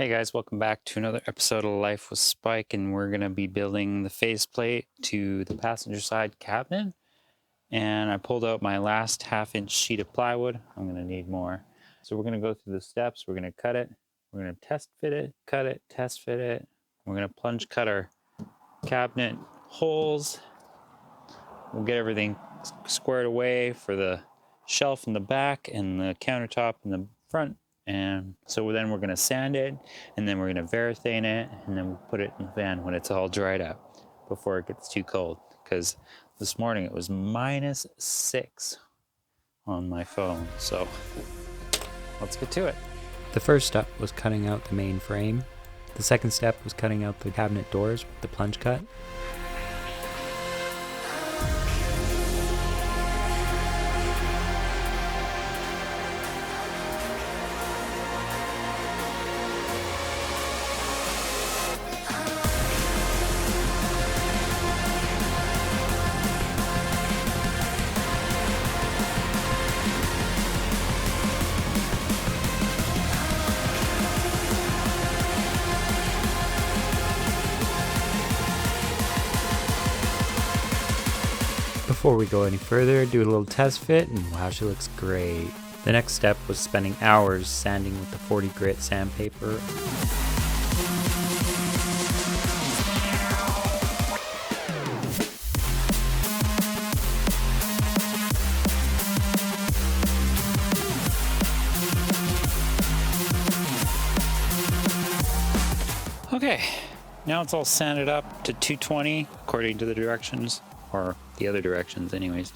Hey guys, welcome back to another episode of Life with Spike, and we're going to be building the faceplate to the passenger side cabinet. And I pulled out my last half-inch sheet of plywood. I'm going to need more. So we're going to go through the steps. We're going to cut it. We're going to test fit it, cut it, test fit it. We're going to plunge cut our cabinet holes. We'll get everything squared away for the shelf in the back and the countertop in the front. And so then we're going to sand it, and then we're going to varathane it, and then we'll put it in the van when it's all dried up before it gets too cold. Because this morning it was -6 on my phone. So let's get to it. The first step was cutting out the main frame. The second step was cutting out the cabinet doors with the plunge cut. Before we go any further, do a little test fit, and wow, she looks great. The next step was spending hours sanding with the 40 grit sandpaper. Okay, now it's all sanded up to 220 according to the directions, or the other directions anyways.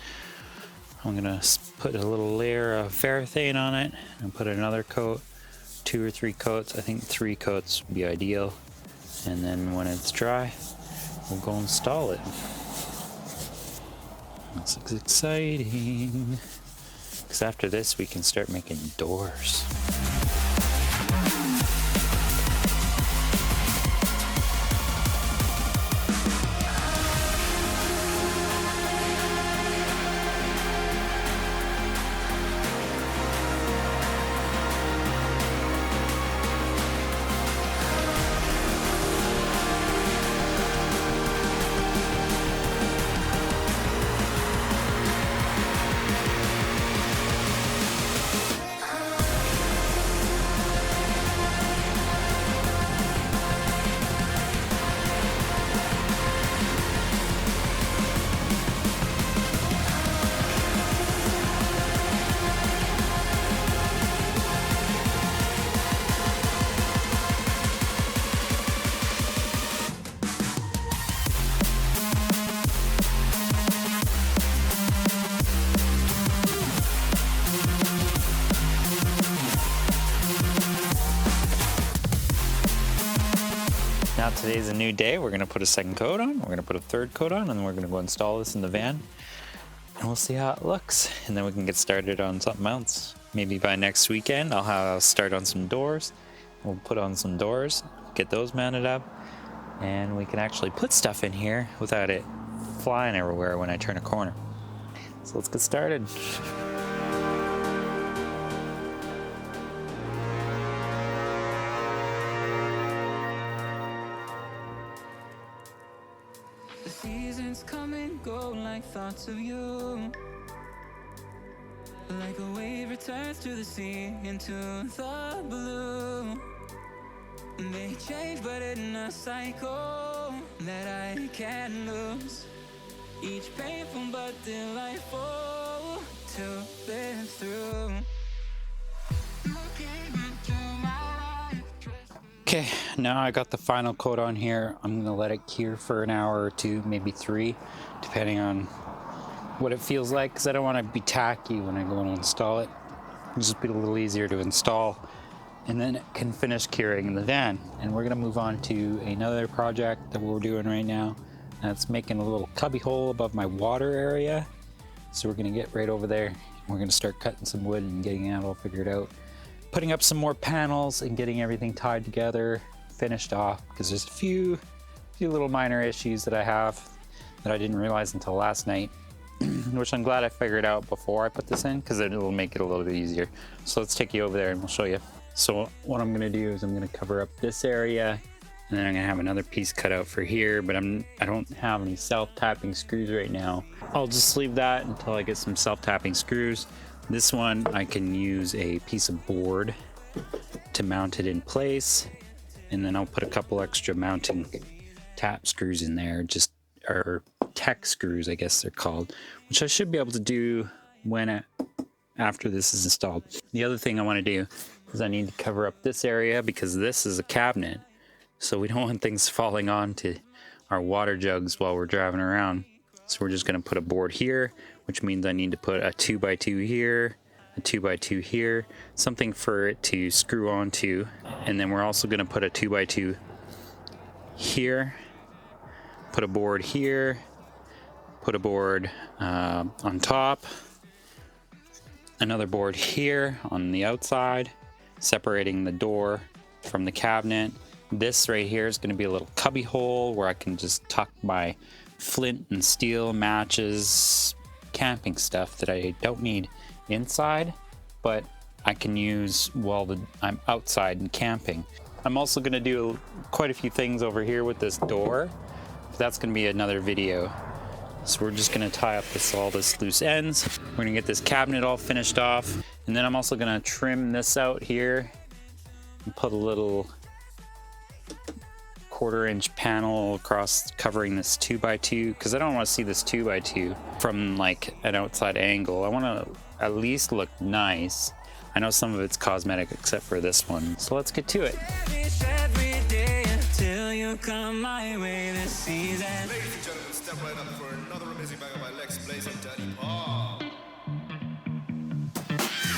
I'm gonna put a little layer of varathane on it and put another coat, 2 or 3 coats. I think 3 coats would be ideal. And then when it's dry, we'll go install it. This is exciting, because after this we can start making doors. Now today's a new day. We're gonna put a second coat on, we're gonna put a third coat on, and then we're gonna go install this in the van. And we'll see how it looks. And then we can get started on something else. Maybe by next weekend, I'll start on some doors. We'll put on some doors, get those mounted up, and we can actually put stuff in here without it flying everywhere when I turn a corner. So let's get started. The seasons come and go like thoughts of you. Like a wave returns to the sea into the blue. They change but in a cycle that I can't lose. Each painful but delightful to live through. Okay, now I got the final coat on here. I'm gonna let it cure for an hour or 2, maybe 3, depending on what it feels like, because I don't want to be tacky when I go and install it. It'll just be a little easier to install, and then it can finish curing in the van. And we're gonna move on to another project that we're doing right now. That's making a little cubby hole above my water area. So we're gonna get right over there. We're gonna start cutting some wood and getting that all figured out. Putting up some more panels and getting everything tied together, finished off, because there's a few little minor issues that I have that I didn't realize until last night. which I'm glad I figured out before I put this in, because it'll make it a little bit easier. So let's take you over there and we'll show you. So what I'm gonna do is I'm gonna cover up this area, and then I'm gonna have another piece cut out for here, but I don't have any self-tapping screws right now. I'll just leave that until I get some self-tapping screws. This one I can use a piece of board to mount it in place, and then I'll put a couple extra mounting tap screws in there, or tech screws I guess they're called, which I should be able to do after this is installed. The other thing I want to do is I need to cover up this area because this is a cabinet, so we don't want things falling onto our water jugs while we're driving around. So we're just going to put a board here, which means I need to put a 2x2 here, a 2x2 here, something for it to screw onto, and then we're also going to put a 2x2 here, put a board here, put a board on top, another board here on the outside, separating the door from the cabinet. This right here is going to be a little cubby hole where I can just tuck my flint and steel, matches, camping stuff that I don't need inside, but I can use while I'm outside and camping. I'm also going to do quite a few things over here with this door. That's going to be another video. So we're just going to tie up all this loose ends. We're going to get this cabinet all finished off, and then I'm also going to trim this out here and put a little 1/4-inch panel across covering this 2x2, because I don't want to see this 2x2 from like an outside angle. I want to at least look nice. I know some of it's cosmetic except for this one. So let's get to it. Every day till you come my way this season. Ladies and gentlemen, step right up for another amazing bang of my legs blazing dirty paw.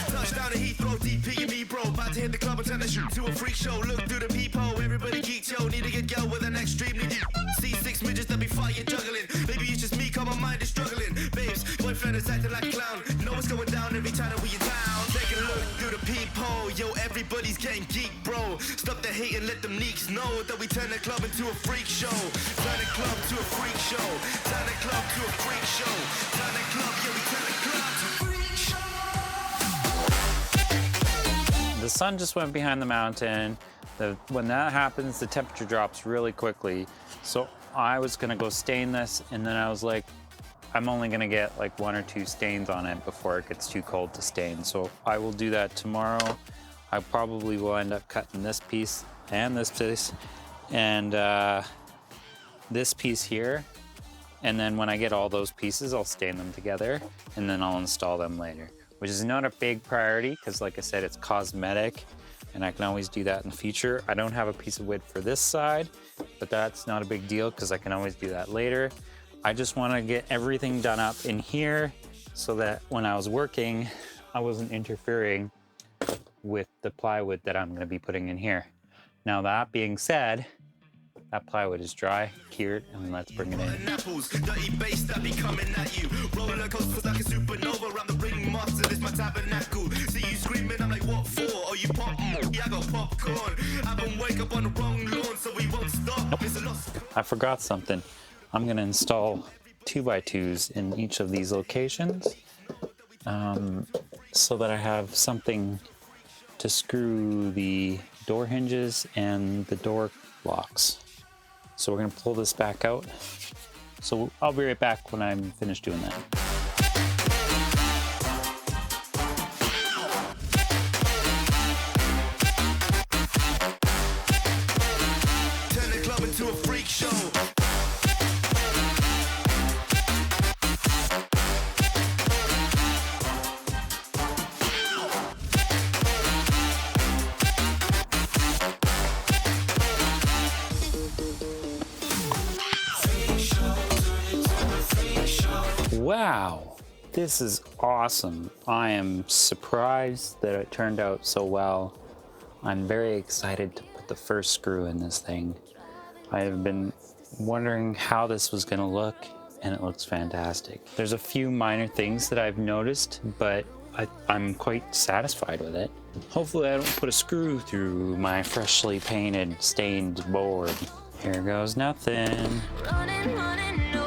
Touchdown to Heathrow, DP and me, bro. About to hit the club and turn the shoot to a freak show. Look through the peephole, everybody geek, yo. Need to get girl with an extreme need. See 6 midgets that be fighting, juggling. Maybe it's just me, cause my mind is struggling. Babes, boyfriend is acting like a clown. Know what's going down every time that we are down. Take a look through the peephole, yo. Everybody's getting geek, bro. Stop the hate and let them neeks know that we turn the club into a freak show. Turn the club to a freak show. Turn the club to a freak show. Turn the club, yeah, we turn the club to a freak show. The sun just went behind the mountain. When that happens, the temperature drops really quickly. So I was gonna go stain this, and then I was like, I'm only gonna get like 1 or 2 stains on it before it gets too cold to stain. So I will do that tomorrow. I probably will end up cutting this piece and this piece and this piece here. And then when I get all those pieces, I'll stain them together and then I'll install them later, which is not a big priority because like I said, it's cosmetic and I can always do that in the future. I don't have a piece of wood for this side, but that's not a big deal because I can always do that later. I just want to get everything done up in here so that when I was working, I wasn't interfering with the plywood that I'm going to be putting in here. Now that being said, that plywood is dry, cured, and let's bring it in. Apples, dirty bass that be coming at you. Roller coasters like a supernova around the ring master. This my tabernacle. See you screaming, I'm like, what for? Oh, you pop? Yeah, I got popcorn. I don't wake up on the wrong lawn, so we won't stop. It's a loss. I forgot something. I'm going to install 2x2s in each of these locations so that I have something to screw the door hinges and the door locks. So we're going to pull this back out. So I'll be right back when I'm finished doing that. Turn the club into a freak show. Wow, this is awesome. I am surprised that it turned out so well. I'm very excited to put the first screw in this thing. I have been wondering how this was going to look, and it looks fantastic. There's a few minor things that I've noticed, but I'm quite satisfied with it. Hopefully I don't put a screw through my freshly painted, stained board. Here goes nothing. Running, running, no.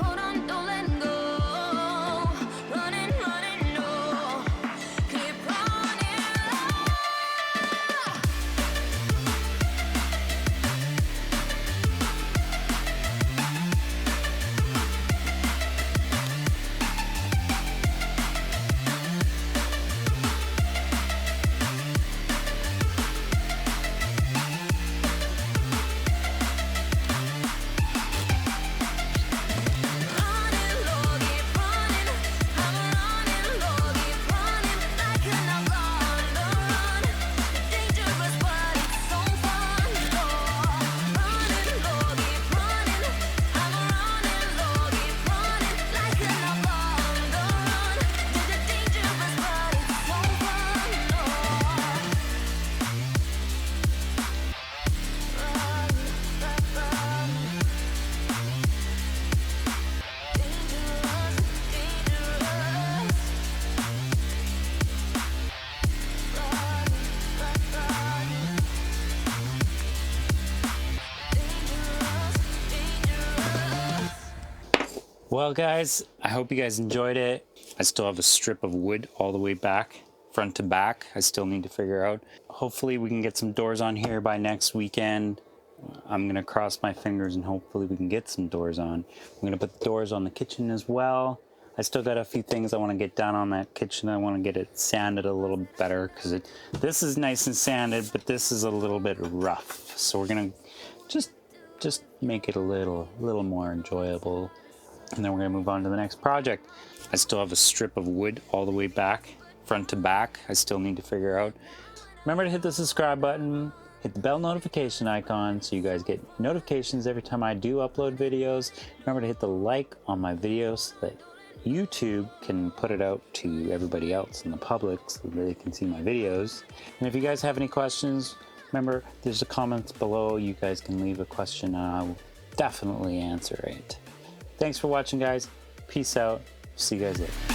Hold on, don't let go. Running, running, no. Keep running. Well, guys, I hope you guys enjoyed it. I still have a strip of wood all the way back, front to back. I still need to figure out. Hopefully we can get some doors on here by next weekend. I'm gonna cross my fingers and hopefully we can get some doors on. I'm gonna put the doors on the kitchen as well. I still got a few things I want to get done on that kitchen. I want to get it sanded a little better because this is nice and sanded, but this is a little bit rough. So we're gonna just make it a little more enjoyable, and then we're gonna move on to the next project. I still have a strip of wood all the way back, front to back. I still need to figure out. Remember to hit the subscribe button, hit the bell notification icon so you guys get notifications every time I do upload videos. Remember to hit the like on my videos so that YouTube can put it out to everybody else in the public so that they can see my videos. And if you guys have any questions, remember there's the comments below. You guys can leave a question and I will definitely answer it. Thanks for watching, guys. Peace out. See you guys later.